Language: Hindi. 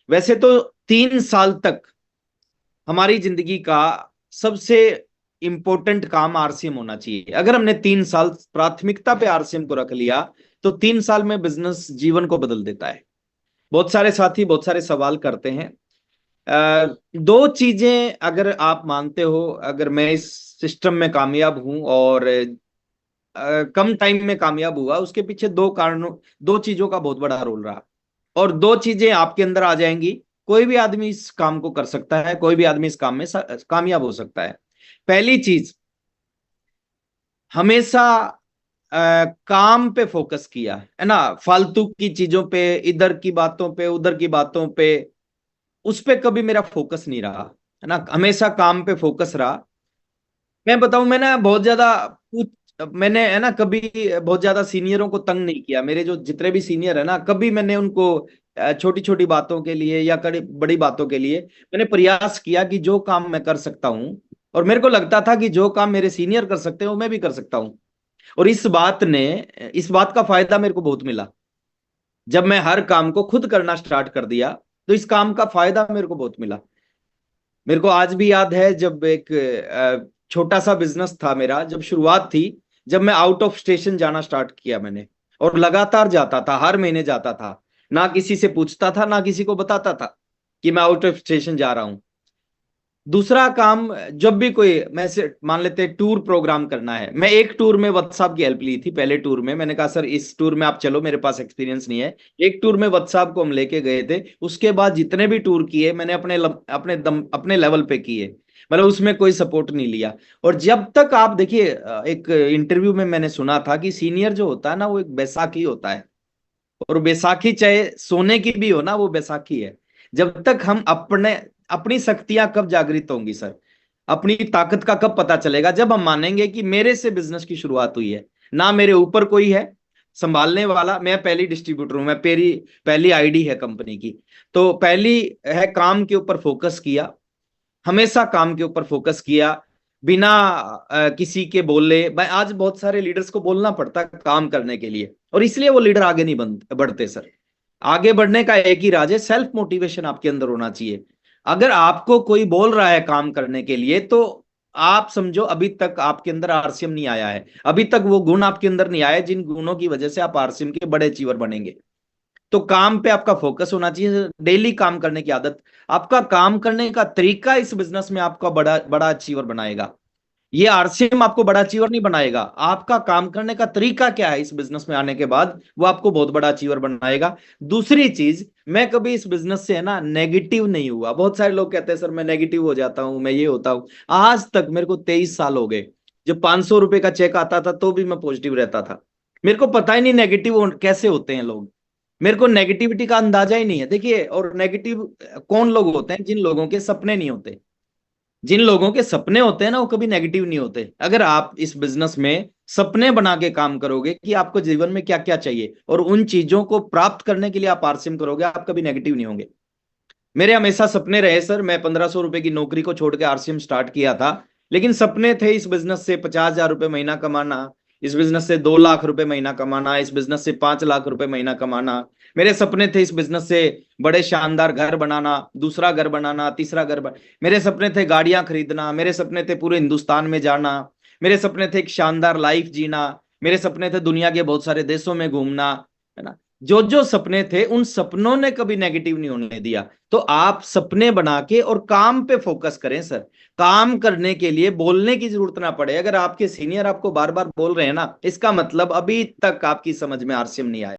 वैसे तो 3 साल तक हमारी जिंदगी का सबसे इंपॉर्टेंट काम आरसीएम होना चाहिए। अगर हमने 3 साल प्राथमिकता पे आरसीएम को रख लिया तो 3 साल में बिजनेस जीवन को बदल देता है। बहुत सारे साथी बहुत सारे सवाल करते हैं। दो चीजें अगर आप मानते हो, अगर मैं इस सिस्टम में कामयाब हूं और कम टाइम में कामयाब हुआ, उसके पीछे दो कारणों, दो चीजों का बहुत बड़ा रोल रहा। और दो चीजें आपके अंदर आ जाएंगी, कोई भी आदमी इस काम को कर सकता है, कोई भी आदमी इस काम में कामयाब हो सकता है। पहली चीज, हमेशा काम पे फोकस किया है ना, फालतू की चीजों पे, इधर की बातों पे, उधर की बातों पे, उस पे कभी मेरा फोकस नहीं रहा, है ना, हमेशा काम पे फोकस रहा। मैं बताऊं, मैंने बहुत ज्यादा मैंने, है ना, कभी बहुत ज्यादा सीनियरों को तंग नहीं किया। मेरे जो जितने भी सीनियर है ना, कभी मैंने उनको छोटी छोटी बातों के लिए या कड़ी बड़ी बातों के लिए मैंने प्रयास किया कि जो काम मैं कर सकता हूं, और मेरे को लगता था कि जो काम मेरे सीनियर कर सकते हैं वो मैं भी कर सकता हूं। और इस बात का फायदा मेरे को बहुत मिला। जब मैं हर काम को खुद करना स्टार्ट कर दिया तो इस काम का फायदा मेरे को बहुत मिला। मेरे को आज भी याद है, जब एक छोटा सा बिजनेस था मेरा, जब शुरुआत थी, जब मैं आउट ऑफ स्टेशन जाना स्टार्ट किया मैंने, और लगातार जाता था, हर महीने जाता था, ना किसी से पूछता था ना किसी को बताता था कि मैं आउट ऑफ स्टेशन जा रहा हूं। दूसरा काम, जब भी कोई, मैं से मान लेते टूर प्रोग्राम करना है, मैं एक टूर में व्हाट्सएप की हेल्प ली थी। पहले टूर में मैंने कहा सर इस टूर में आप चलो, मेरे पास एक्सपीरियंस नहीं है। एक टूर में व्हाट्सएप को हम लेके गए थे। उसके बाद जितने भी टूर किए मैंने अपने लेवल पे किए, मतलब उसमें कोई सपोर्ट नहीं लिया। और जब तक आप देखिए, एक इंटरव्यू में मैंने सुना था कि सीनियर जो होता है ना, वो एक बैसाखी होता है। और बैसाखी चाहे सोने की भी हो ना, वो बैसाखी है। जब तक हम अपनी शक्तियां कब जागृत होंगी सर, अपनी ताकत का कब पता चलेगा, जब हम मानेंगे कि मेरे से बिजनेस की शुरुआत हुई है, ना मेरे ऊपर कोई है संभालने वाला, मैं पहली डिस्ट्रीब्यूटर हूं, मैं पहली पहली आईडी है कंपनी की। तो पहली है, काम के ऊपर फोकस किया, हमेशा काम के ऊपर फोकस किया, बिना किसी के बोले। मैं आज बहुत सारे लीडर्स को बोलना पड़ता है काम करने के लिए, और इसलिए वो लीडर आगे नहीं बढ़ते सर। आगे बढ़ने का एक ही राज है, सेल्फ मोटिवेशन आपके अंदर होना चाहिए। अगर आपको कोई बोल रहा है काम करने के लिए, तो आप समझो अभी तक आपके अंदर आरसीएम नहीं आया है, अभी तक वो गुण आपके अंदर नहीं आया जिन गुणों की वजह से आप आरसीएम के बड़े अचीवर बनेंगे। तो काम पे आपका फोकस होना चाहिए, डेली काम करने की आदत। आपका काम करने का तरीका इस बिजनेस में आपका बड़ा बड़ा अचीवर बनाएगा। ये आरसीएम आपको बड़ा अचीवर नहीं बनाएगा, आपका काम करने का तरीका क्या है इस बिजनेस में आने के बाद, वो आपको बहुत बड़ा अचीवर बनाएगा। दूसरी चीज, मैं कभी इस बिजनेस से, है ना, नेगेटिव नहीं हुआ। बहुत सारे लोग कहते हैं सर मैं नेगेटिव हो जाता हूं, मैं ये होता हूं। आज तक मेरे को 23 साल हो गए, जब 500 रुपए का चेक आता था तो भी मैं पॉजिटिव रहता था। मेरे को पता ही नहीं नेगेटिव कैसे होते हैं लोग। मेरे को नेगेटिविटी का अंदाजा ही नहीं है। देखिए, और नेगेटिव कौन लोग होते हैं? जिन लोगों के सपने नहीं होते। जिन लोगों के सपने होते हैं ना, वो कभी नेगेटिव नहीं होते। अगर आप इस बिजनेस में सपने बना के काम करोगे कि आपको जीवन में क्या क्या चाहिए, और उन चीजों को प्राप्त करने के लिए आप आरसीएम करोगे, आप कभी नेगेटिव नहीं होंगे। मेरे हमेशा सपने रहे सर। मैं 1500 रुपए की नौकरी को छोड़ के आरसीएम स्टार्ट किया था, लेकिन सपने थे इस बिजनेस से 50,000 रुपए महीना कमाना, इस बिजनेस से 2 लाख रुपए महीना कमाना, इस बिजनेस से 5 लाख रुपए महीना कमाना। मेरे सपने थे इस बिजनेस से बड़े शानदार घर बनाना, दूसरा घर बनाना, तीसरा मेरे सपने थे गाड़ियां खरीदना, मेरे सपने थे पूरे हिंदुस्तान में जाना, मेरे सपने थे एक शानदार लाइफ जीना, मेरे सपने थे दुनिया के बहुत सारे देशों में घूमना, है ना। जो जो सपने थे, उन सपनों ने कभी नेगेटिव नहीं होने दिया। तो आप सपने बना के और काम पे फोकस करें सर। काम करने के लिए बोलने की जरूरत ना पड़े। अगर आपके सीनियर आपको बार बार बोल रहे हैं ना, इसका मतलब अभी तक आपकी समझ में आरसीएम नहीं आया।